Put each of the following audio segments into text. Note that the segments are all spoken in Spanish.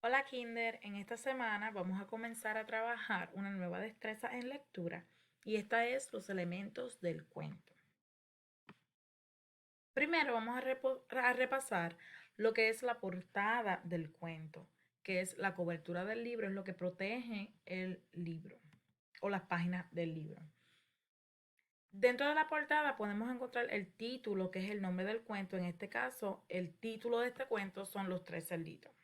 Hola Kinder, en esta semana vamos a comenzar a trabajar una nueva destreza en lectura y esta es los elementos del cuento. Primero vamos a repasar lo que es la portada del cuento, que es la cobertura del libro, es lo que protege el libro o las páginas del libro. Dentro de la portada podemos encontrar el título, que es el nombre del cuento. En este caso, el título de este cuento son Los Tres Cerditos.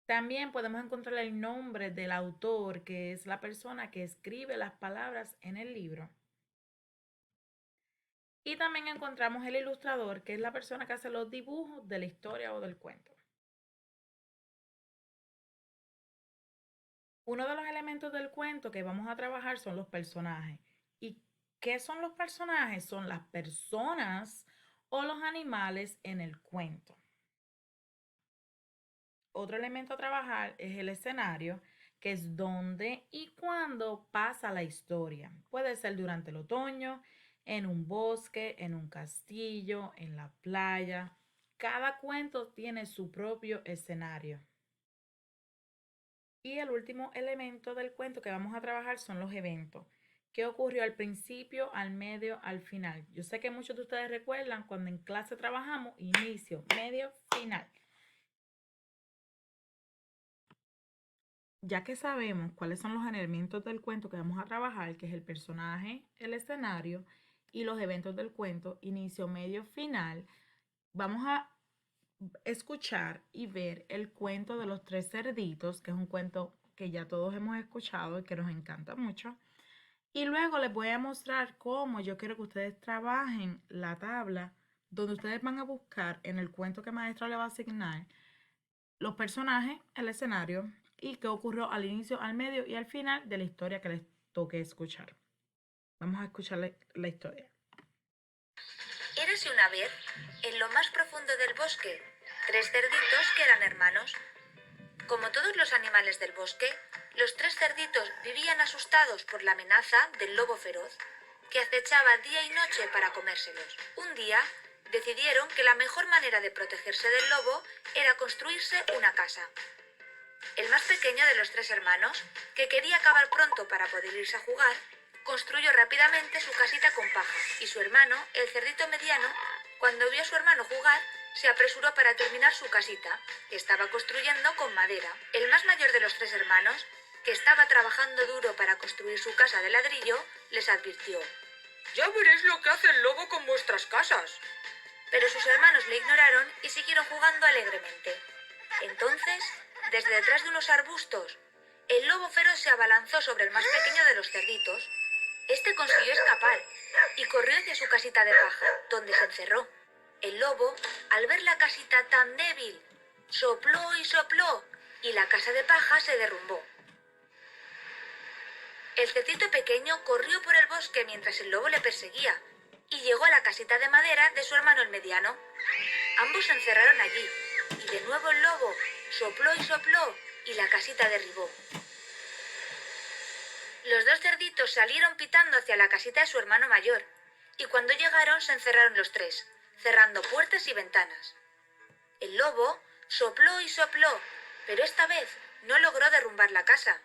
También podemos encontrar el nombre del autor, que es la persona que escribe las palabras en el libro. Y también encontramos el ilustrador, que es la persona que hace los dibujos de la historia o del cuento. Uno de los elementos del cuento que vamos a trabajar son los personajes. ¿Y qué son los personajes? Son las personas o los animales en el cuento. Otro elemento a trabajar es el escenario, que es dónde y cuándo pasa la historia. Puede ser durante el otoño, en un bosque, en un castillo, en la playa. Cada cuento tiene su propio escenario. Y el último elemento del cuento que vamos a trabajar son los eventos. ¿Qué ocurrió al principio, al medio, al final? Yo sé que muchos de ustedes recuerdan cuando en clase trabajamos inicio, medio, final. Ya que sabemos cuáles son los elementos del cuento que vamos a trabajar, que es el personaje, el escenario y los eventos del cuento, inicio, medio, final, vamos a escuchar y ver el cuento de los tres cerditos, que es un cuento que ya todos hemos escuchado y que nos encanta mucho. Y luego les voy a mostrar cómo yo quiero que ustedes trabajen la tabla donde ustedes van a buscar en el cuento que maestra le va a asignar los personajes, el escenario y qué ocurrió al inicio, al medio y al final de la historia que les toque escuchar. Vamos a escuchar la historia. Érase una vez, en lo más profundo del bosque, tres cerditos que eran hermanos. Como todos los animales del bosque, los tres cerditos vivían asustados por la amenaza del lobo feroz, que acechaba día y noche para comérselos. Un día decidieron que la mejor manera de protegerse del lobo era construirse una casa. El más pequeño de los tres hermanos, que quería acabar pronto para poder irse a jugar, construyó rápidamente su casita con paja, y su hermano, el cerdito mediano, cuando vio a su hermano jugar, se apresuró para terminar su casita, que estaba construyendo con madera. El más mayor de los tres hermanos, que estaba trabajando duro para construir su casa de ladrillo, les advirtió: «Ya veréis lo que hace el lobo con vuestras casas». Pero sus hermanos le ignoraron y siguieron jugando alegremente. Entonces, desde detrás de unos arbustos, el lobo feroz se abalanzó sobre el más pequeño de los cerditos. Este consiguió escapar y corrió hacia su casita de paja, donde se encerró. El lobo, al ver la casita tan débil, sopló y sopló, y la casa de paja se derrumbó. El cerdito pequeño corrió por el bosque mientras el lobo le perseguía, y llegó a la casita de madera de su hermano el mediano. Ambos se encerraron allí, y de nuevo el lobo sopló y sopló, y la casita derribó. Los dos cerditos salieron pitando hacia la casita de su hermano mayor, y cuando llegaron se encerraron los tres, cerrando puertas y ventanas. El lobo sopló y sopló, pero esta vez no logró derrumbar la casa,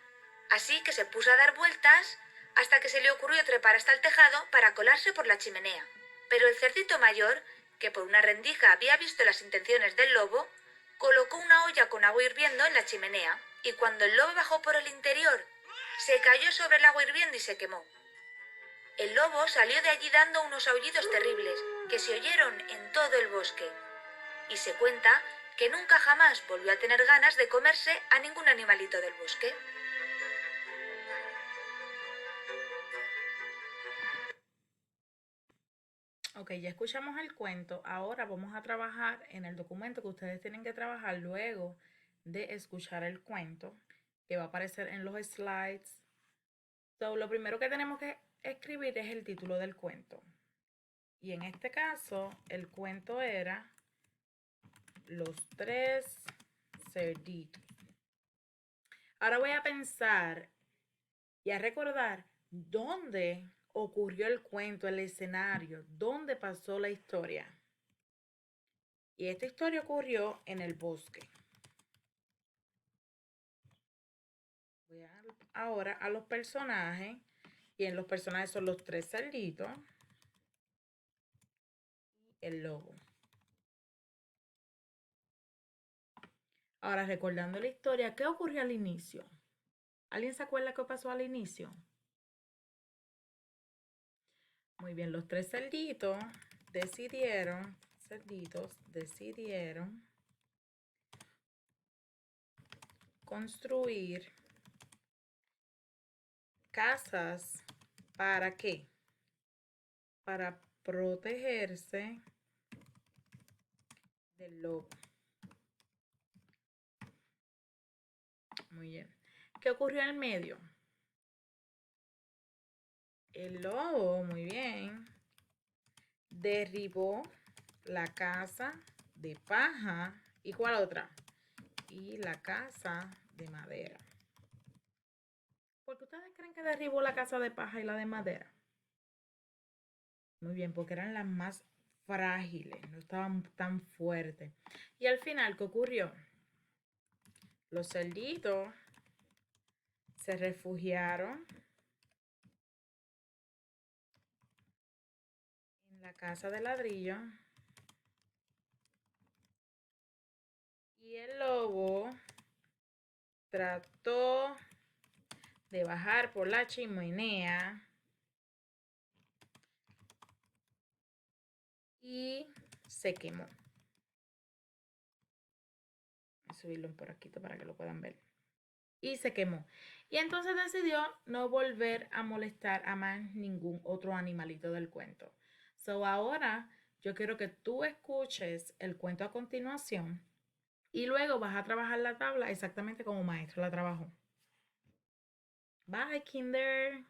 así que se puso a dar vueltas hasta que se le ocurrió trepar hasta el tejado para colarse por la chimenea. Pero el cerdito mayor, que por una rendija había visto las intenciones del lobo, colocó una olla con agua hirviendo en la chimenea, y cuando el lobo bajó por el interior, se cayó sobre el agua hirviendo y se quemó. El lobo salió de allí dando unos aullidos terribles que se oyeron en todo el bosque, y se cuenta que nunca jamás volvió a tener ganas de comerse a ningún animalito del bosque. Ok, ya escuchamos el cuento. Ahora vamos a trabajar en el documento que ustedes tienen que trabajar luego de escuchar el cuento, que va a aparecer en los slides. So, lo primero que tenemos que escribir es el título del cuento. Y en este caso, el cuento era Los Tres Cerditos. Ahora voy a pensar y a recordar dónde ocurrió el cuento, el escenario, dónde pasó la historia. Y esta historia ocurrió en el bosque. Voy ahora a los personajes. Y en los personajes son los 3 cerditos y el lobo. Ahora, recordando la historia, ¿qué ocurrió al inicio? ¿Alguien se acuerda qué pasó al inicio? Muy bien, los 3 cerditos decidieron construir casas. ¿Para qué? Para protegerse del lobo. Muy bien. ¿Qué ocurrió en el medio? El lobo, muy bien, derribó la casa de paja. ¿Y cuál otra? Y la casa de madera. ¿Por qué ustedes creen que derribó la casa de paja y la de madera? Muy bien, porque eran las más frágiles, no estaban tan fuertes. Y al final, ¿qué ocurrió? Los cerditos se refugiaron en la casa de ladrillo y el lobo trató de bajar por la chimenea y se quemó. Voy a subirlo un poquito para que lo puedan ver. Y se quemó. Y entonces decidió no volver a molestar a más ningún otro animalito del cuento. So ahora yo quiero que tú escuches el cuento a continuación y luego vas a trabajar la tabla exactamente como maestro la trabajó. Bye, Kinder.